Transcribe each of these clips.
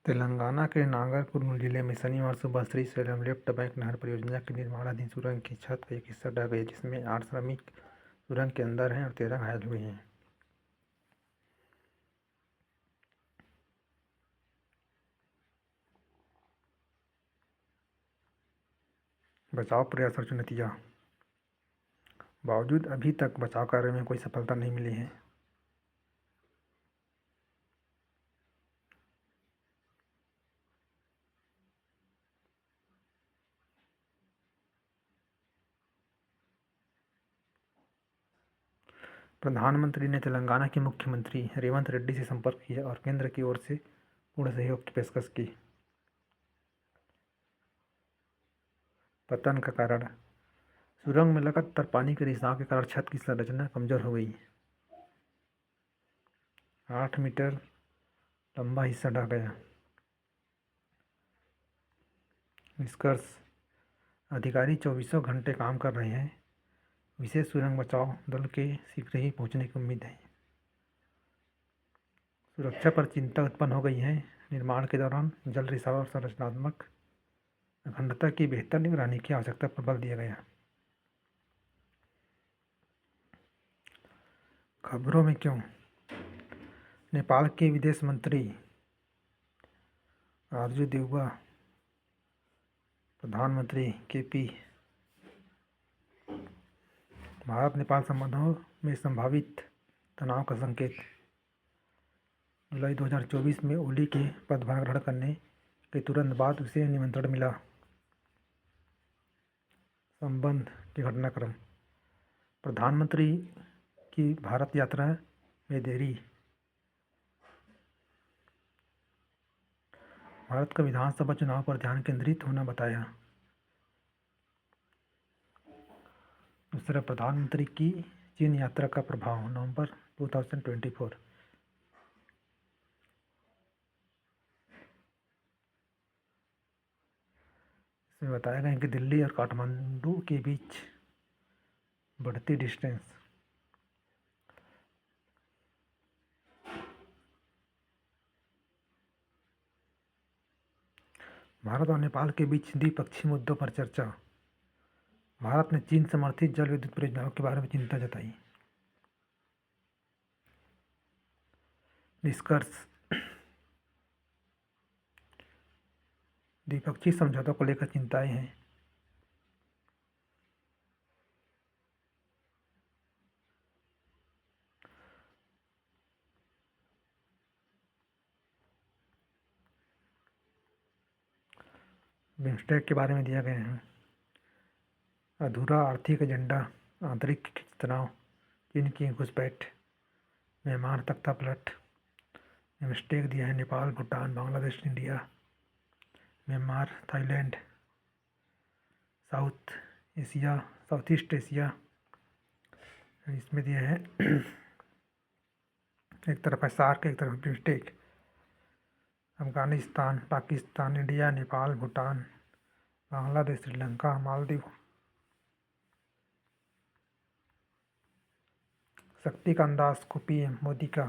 तेलंगाना के नागरकुर्नूल जिले में शनिवार सुबह श्रीशैलम लेफ्ट बैंक नहर परियोजना की निर्माणाधीन सुरंग की छत का एक हिस्सा ढह गई, जिसमें 8 श्रमिक सुरंग के अंदर हैं और 13 घायल हुए हैं। बचाव प्रयास और चुनौतियां। बावजूद अभी तक बचाव कार्य में कोई सफलता नहीं मिली है। प्रधानमंत्री ने तेलंगाना के मुख्यमंत्री रेवंत रेड्डी से संपर्क किया और केंद्र की ओर से पूर्ण सहयोग की पेशकश की। पतन का कारण। सुरंग में लगातार पानी के रिसाव के कारण छत की संरचना कमजोर हो गई। 8 मीटर लंबा हिस्सा ढह गया। निष्कर्ष। अधिकारी 24 घंटे काम कर रहे हैं। विशेष सुरंग बचाव दल के शीघ्र ही पहुंचने की उम्मीद है। सुरक्षा पर चिंता उत्पन्न हो गई है। निर्माण के दौरान जल रिसाव और संरचनात्मक अखंडता की बेहतर निगरानी की आवश्यकता पर बल दिया गया। खबरों में क्यों। नेपाल के विदेश मंत्री आरजू देउवा, प्रधानमंत्री केपी। भारत नेपाल संबंधों में संभावित तनाव का संकेत। जुलाई 2024 में ओली के पदभार ग्रहण करने के तुरंत बाद उसे निमंत्रण मिला। संबंध के घटनाक्रम। प्रधानमंत्री की भारत यात्रा में देरी। भारत का विधानसभा चुनाव पर ध्यान केंद्रित होना बताया। दूसरा, प्रधानमंत्री की चीन यात्रा का प्रभाव। नवंबर 2024। इसमें बताया गया कि दिल्ली और काठमांडू के बीच बढ़ती डिस्टेंस। भारत और नेपाल के बीच द्विपक्षीय मुद्दों पर चर्चा। भारत ने चीन समर्थित जल विद्युत परियोजनाओं के बारे में चिंता जताई। निष्कर्ष। द्विपक्षीय समझौतों को लेकर चिंताएं हैं। बिम्स्टेक के बारे में दिया गया है। अधूरा आर्थिक एजेंडा, आंतरिक तनाव, चीन की घुसपैठ, म्यांमार तख्तापलट। बिम्स्टेक दिया है Nepal, Bhutan, Bangladesh, India, Myanmar, Thailand, south east Asia. इसमें दिया है एक तरफ है सार्क, एक तरफ बिम्स्टेक। अफगानिस्तान, पाकिस्तान, इंडिया, नेपाल, भूटान, बांग्लादेश, श्रीलंका, मालदीव। शक्ति का अंदाज को पीएम मोदी का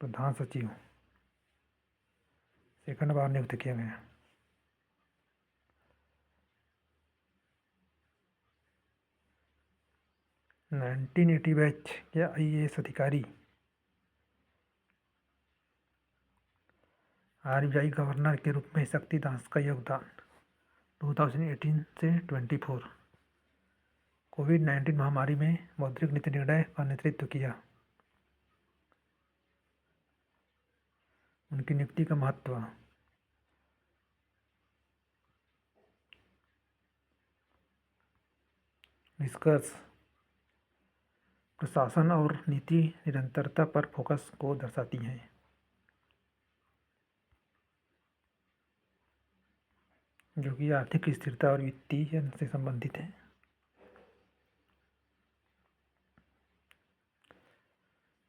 प्रधान सचिव सेकंड बार नियुक्त किया गया। 1980 बैच के आईएएस अधिकारी। आरबीआई गवर्नर के रूप में शक्ति दास का योगदान 2018 से 24। कोविड-19 महामारी में मौद्रिक नीति निर्णय का नेतृत्व किया। उनकी नियुक्ति का महत्व। निष्कर्ष। प्रशासन और नीति निरंतरता पर फोकस को दर्शाती हैं। जो कि आर्थिक स्थिरता और वित्तीय से संबंधित है।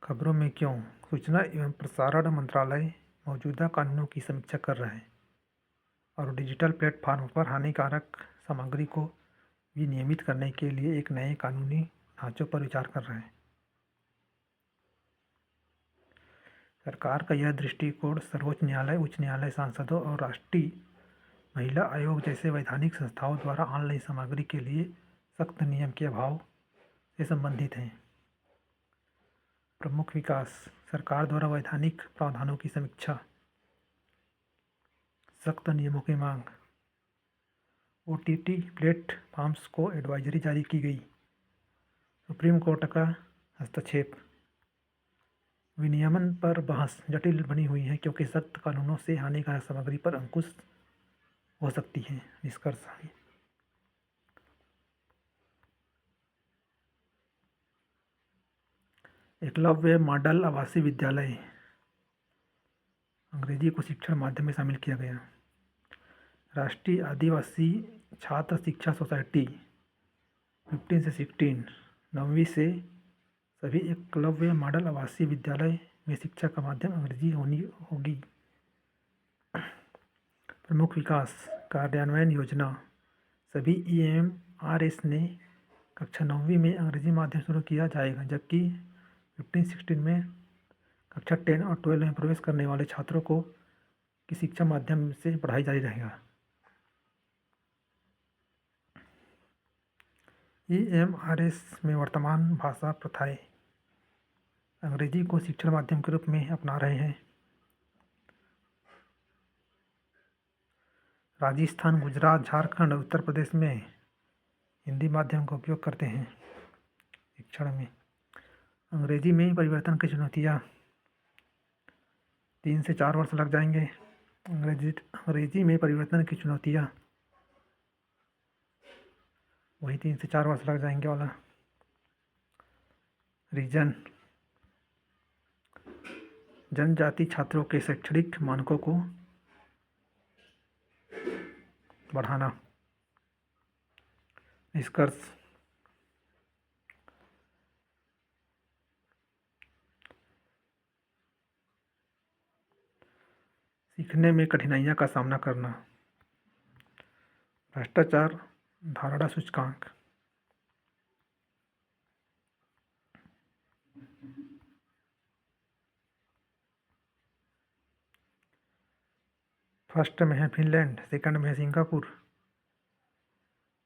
खबरों में क्यों। सूचना एवं प्रसारण मंत्रालय मौजूदा कानूनों की समीक्षा कर रहा है और डिजिटल प्लेटफॉर्म पर हानिकारक सामग्री को विनियमित करने के लिए एक नए कानूनी ढांचों पर विचार कर रहा है। सरकार का यह दृष्टिकोण सर्वोच्च न्यायालय, उच्च न्यायालय, सांसदों और राष्ट्रीय महिला आयोग जैसे वैधानिक संस्थाओं द्वारा ऑनलाइन सामग्री के लिए सख्त नियम के अभाव से संबंधित है। प्रमुख विकास: सरकार द्वारा वैधानिक प्रावधानों की समीक्षा, सख्त नियमों की मांग, OTT प्लेटफॉर्म्स को एडवाइजरी जारी की गई, सुप्रीम कोर्ट का हस्तक्षेप, विनियमन पर बहस जटिल बनी हुई है क्योंकि सख्त कानूनों से हानिकारक सामग्री पर अंकुश हो सकती है। निष्कर्ष: एकलव्य मॉडल आवासीय विद्यालय अंग्रेजी को शिक्षण माध्यम में शामिल किया गया। राष्ट्रीय आदिवासी छात्र शिक्षा सोसाइटी 15 से 16 9वीं से सभी एकलव्य मॉडल आवासीय विद्यालय में शिक्षा का माध्यम अंग्रेजी होगी। प्रमुख विकास कार्यान्वयन योजना: सभी EMRS ने कक्षा 9वीं में अंग्रेजी माध्यम शुरू किया जाएगा, जबकि 15-16 में कक्षा 10 और 12 में प्रवेश करने वाले छात्रों को की शिक्षा माध्यम से पढ़ाई जारी रहेगा। EMRS में वर्तमान भाषा प्रथाएं अंग्रेजी को शिक्षण माध्यम के रूप में अपना रहे हैं। राजस्थान, गुजरात, झारखंड और उत्तर प्रदेश में हिंदी माध्यम का उपयोग करते हैं। शिक्षण में अंग्रेजी में परिवर्तन की चुनौतियाँ: 3 से 4 वर्ष लग जाएंगे। अंग्रेजी में परिवर्तन की चुनौतियाँ वही 3 से 4 वर्ष लग जाएंगे वाला। रीजन: जनजाति छात्रों के शैक्षणिक मानकों को बढ़ाना। निष्कर्ष: सीखने में कठिनाइयों का सामना करना। भ्रष्टाचार धारणा सूचकांक। फर्स्ट में है फिनलैंड, सेकंड में है सिंगापुर,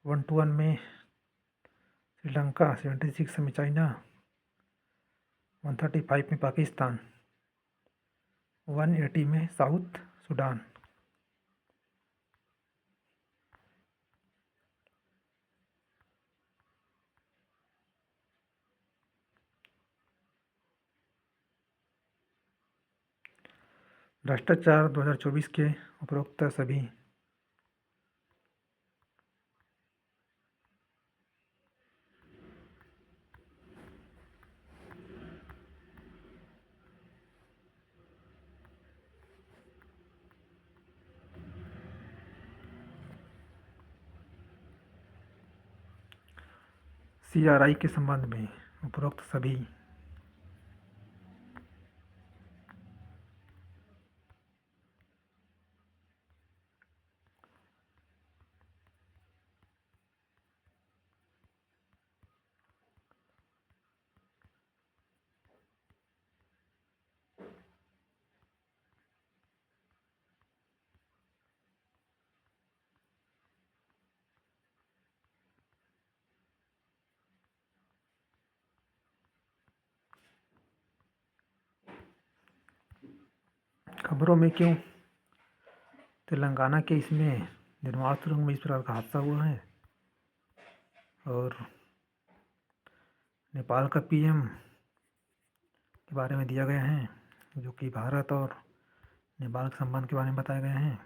121 में श्रीलंका, 76 में चाइना, 135 में पाकिस्तान, 180 में साउथ सूडान। भ्रष्टाचार 2024 के उपरोक्त सभी CRI के संबंध में उपरोक्त सभी खबरों में क्यों तेलंगाना के इसमें निर्माण सुरंग में इस प्रकार का हादसा हुआ है और नेपाल का PM के बारे में दिया गया है, जो कि भारत और नेपाल के संबंध के बारे में बताए गए हैं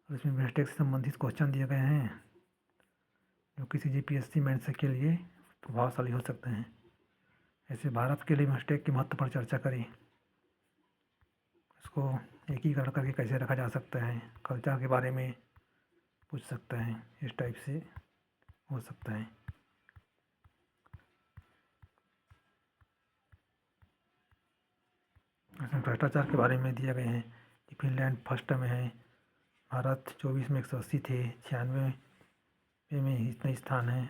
और इसमें मिस्टेक से संबंधित क्वेश्चन दिए गए हैं जो किसी GPSC मेंस के लिए प्रभावशाली हो सकते हैं। ऐसे भारत के लिए मिस्टेक के महत्व पर चर्चा करी, इसको एकीकरण करके कैसे रखा जा सकता है, कल्चर के बारे में पूछ सकते हैं, इस टाइप से हो सकता है। इसमें भ्रष्टाचार के बारे में दिए गए हैं कि फिनलैंड फर्स्ट में है, भारत 24 में 180 थे, 96 में इतना स्थान है,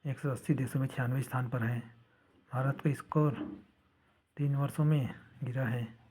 180 देशों में 96 स्थान पर है। भारत का स्कोर 3 वर्षों में गिरा है।